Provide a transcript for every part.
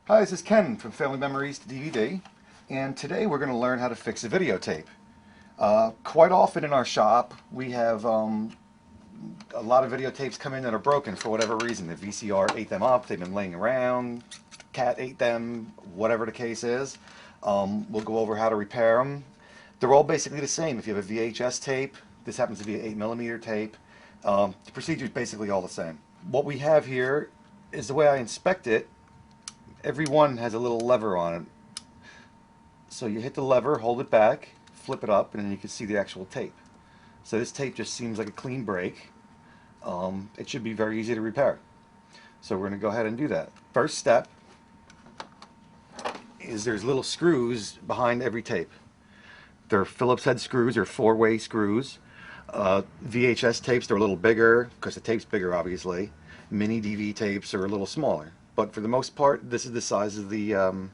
Hi, this is Ken from Family Memories to DVD, and today we're going to learn how to fix a videotape. Quite often in our shop we have a lot of videotapes come in that are broken for whatever reason. The VCR ate them up, they've been laying around, cat ate them, whatever the case is. We'll go over how to repair them. They're all basically the same. If you have a VHS tape, this happens to be an 8mm tape, the procedure is basically all the same. What we have here is the way I inspect it. Every one has a little lever on it. So you hit the lever, hold it back, flip it up, and then you can see the actual tape. So this tape just seems like a clean break. It should be very easy to repair. So we're going to go ahead and do that. First step is there's little screws behind every tape. They're Phillips head screws, or 4-way screws. VHS tapes, they're a little bigger because the tape's bigger, obviously. Mini DV tapes are a little smaller. But for the most part, this is the size of the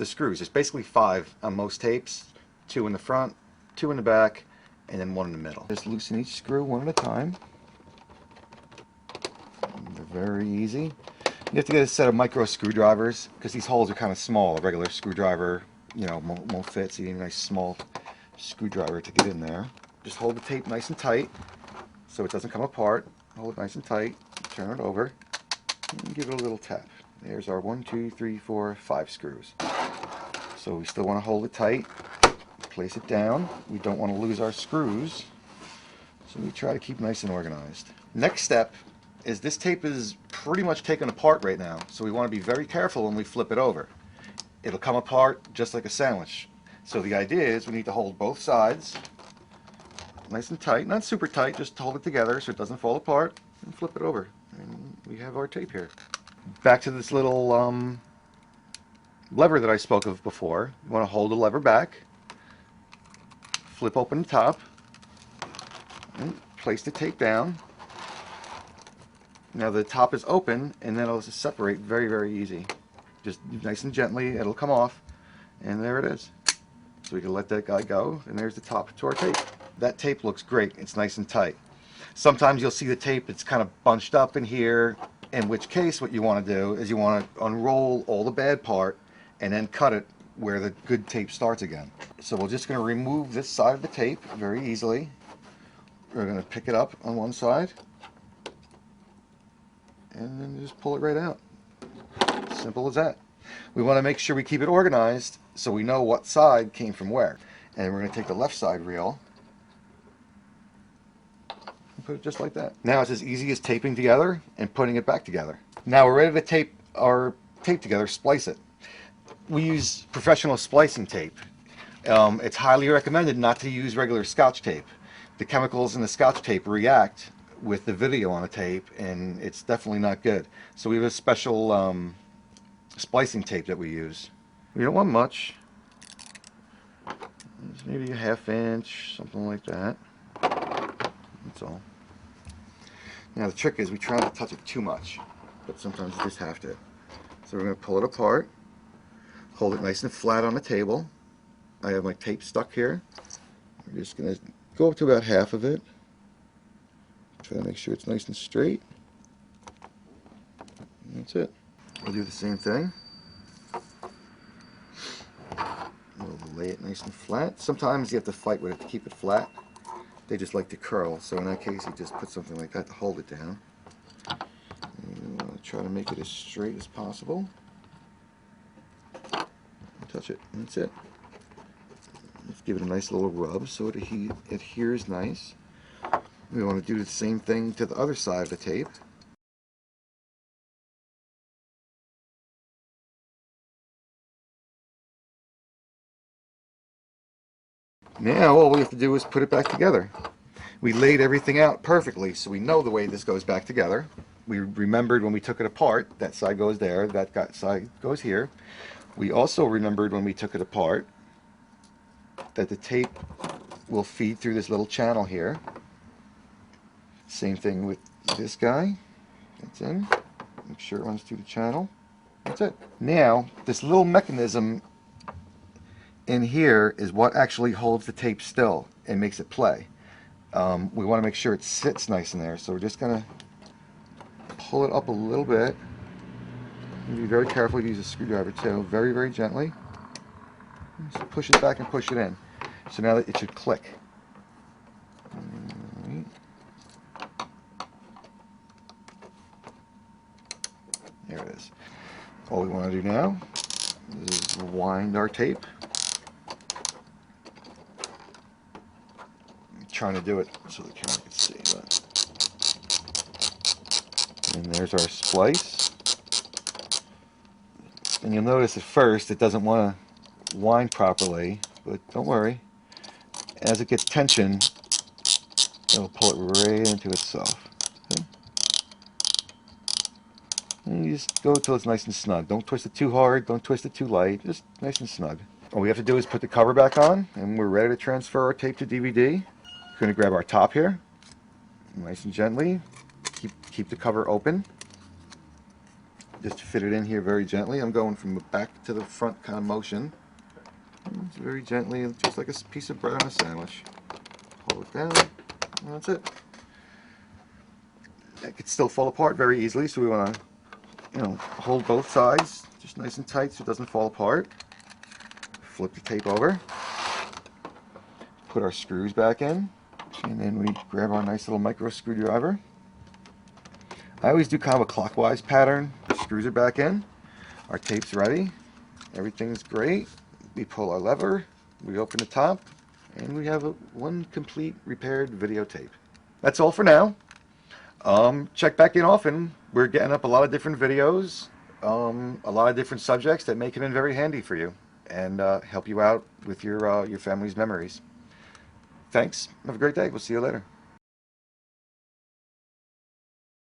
screws. There's basically 5 on most tapes, 2 in the front, 2 in the back, and then 1 in the middle. Just loosen each screw one at a time. They're very easy. You have to get a set of micro screwdrivers because these holes are kind of small. A regular screwdriver, won't fit, so you need a nice small screwdriver to get in there. Just hold the tape nice and tight so it doesn't come apart. Hold it nice and tight, turn it over, and give it a little tap. There's our 1, 2, 3, 4, 5 screws. So we still want to hold it tight, place it down. We don't want to lose our screws, so we try to keep nice and organized. Next step is this tape is pretty much taken apart right now, so we want to be very careful when we flip it over. It'll come apart just like a sandwich. So the idea is we need to hold both sides nice and tight, not super tight, just hold it together so it doesn't fall apart, and flip it over. And we have our tape here. Back to this little lever that I spoke of before. You want to hold the lever back, flip open the top, and place the tape down. Now the top is open, and then it'll just separate very, very easy. Just nice and gently, it'll come off, and there it is. So we can let that guy go, and there's the top to our tape. That tape looks great. It's nice and tight. Sometimes you'll see the tape, it's kind of bunched up in here, in which case what you want to do is you want to unroll all the bad part and then cut it where the good tape starts again. So we're just going to remove this side of the tape very easily. We're going to pick it up on one side and then just pull it right out. Simple as that. We want to make sure we keep it organized so we know what side came from where. And we're going to take the left side reel and put it just like that. Now it's as easy as taping together and putting it back together. Now we're ready to tape our tape together, splice it. We use professional splicing tape. It's highly recommended not to use regular Scotch tape. The chemicals in the Scotch tape react with the video on the tape, and it's definitely not good. So we have a special splicing tape that we use. We don't want much. It's maybe a 1/2 inch, something like that. That's all. Now the trick is we try not to touch it too much, but sometimes you just have to. So we're going to pull it apart, hold it nice and flat on the table. I have my tape stuck here. We're just going to go up to about half of it. Try to make sure it's nice and straight. And that's it. We'll do the same thing. We'll lay it nice and flat. Sometimes you have to fight with it to keep it flat. They just like to curl, so in that case you just put something like that to hold it down. And you want to try to make it as straight as possible. Touch it, and that's it. Let's give it a nice little rub so it adheres nice. We want to do the same thing to the other side of the tape. Now all we have to do is put it back together. We laid everything out perfectly, so we know the way this goes back together. We remembered when we took it apart, that side goes there, that side goes here. We also remembered when we took it apart that the tape will feed through this little channel here. Same thing with this guy. That's in. Make sure it runs through the channel. That's it. Now, this little mechanism in here is what actually holds the tape still and makes it play. We want to make sure it sits nice in there, so we're just going to pull it up a little bit Be very careful to use a screwdriver too, very, very gently. Just push it back and push it in. So now that it should click. Right. There it is. All we want to do now is wind our tape. I'm trying to do it so the camera can see. But. And there's our splice. And you'll notice at first it doesn't want to wind properly, but don't worry. As it gets tension, it'll pull it right into itself. Okay? And you just go until it's nice and snug. Don't twist it too hard, don't twist it too light, just nice and snug. All we have to do is put the cover back on, and we're ready to transfer our tape to DVD. We're going to grab our top here, nice and gently. Keep the cover open. Just fit it in here very gently. I'm going from the back to the front kind of motion. Just very gently, just like a piece of bread on a sandwich. Hold it down, and that's it. It could still fall apart very easily, so we want to, hold both sides just nice and tight so it doesn't fall apart. Flip the tape over. Put our screws back in, and then we grab our nice little micro screwdriver. I always do kind of a clockwise pattern. The screws are back in. Our tape's ready. Everything's great. We pull our lever. We open the top. And we have one complete repaired videotape. That's all for now. Check back in often. We're getting up a lot of different videos. A lot of different subjects that make it in very handy for you. And help you out with your family's memories. Thanks. Have a great day. We'll see you later.